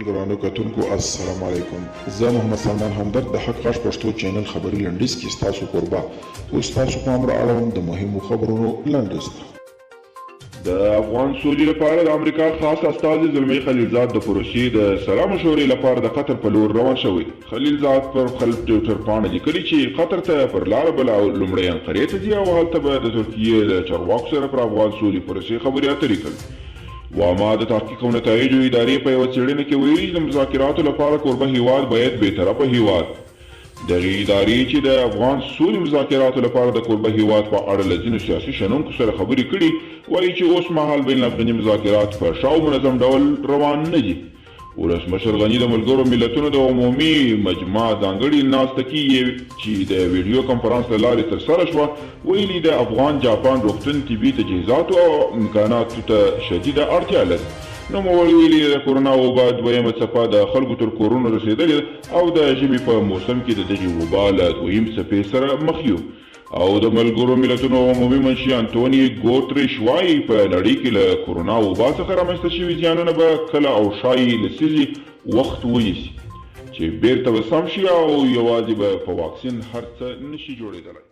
ګرانو کتونکو السلام علیکم. زه محمد سلمان همدرد د حق غږ پښتو چینل خبري لنډیز کې ستاسو قربا اوس تاسو پام را اړوم د مهمو خبرونو لنډیز ته. د افغان سولې لپاره د امریکا خاص استازي زلمی خلیلزاد د پروسې د سلا مشورې لپاره د قطر په لور روان شوی. خلیلزاد پر خپل ټویټر پاڼه لیکلي چې قطر ته پر لاره بله لومړی انقرې ته ځي او هلته به د ترکیې د چارواکو سره پر افغان سولې پروسې خبرې اترې کوي. واما د تحقیق او نتایجو ادارې په یوه څېړنه کې ویلي چې د مذاکراتو لپاره کوربه هیواد باید بېطرفه هیواد دغې ادارې چې د افغان سولې مذاکراتو لپاره د کوربه هیواد په اړه له ځینو سیاسي شنونکو سره خبرې کړي وایي چې اوس مهال بین الافغاني مذاکرات په ښه او منظم ډول روان نه دي. ولسمشر غني د ملګرو ملتونو د عمومي مجمع ځانګړې ناسته کې چې د ویډیو کنفرانس له لارې ترسره شوه ویلي د افغان جاپان روغتون طبي تجهیزاتو او امکاناتو ته شدیده اړتیا لري. نوموړي ویلي د کرونا وبا دویمه څپه د خلکو تر کورونو رسېدلې او د ژمي په موسم کې د دغې وبا له دویم څپې سره مخ یو. او د ملګرو ملتونو عمومي منشي انټوني ګوتریش وایي په نړۍ کې له کرونا وبا څخه رامنځته شوي زیانونه به کله او ښایي لسیزې وخت ونیسي چې بیرته به سم شي او یوازې به په واکسین هر څه نشي جوړېدلی.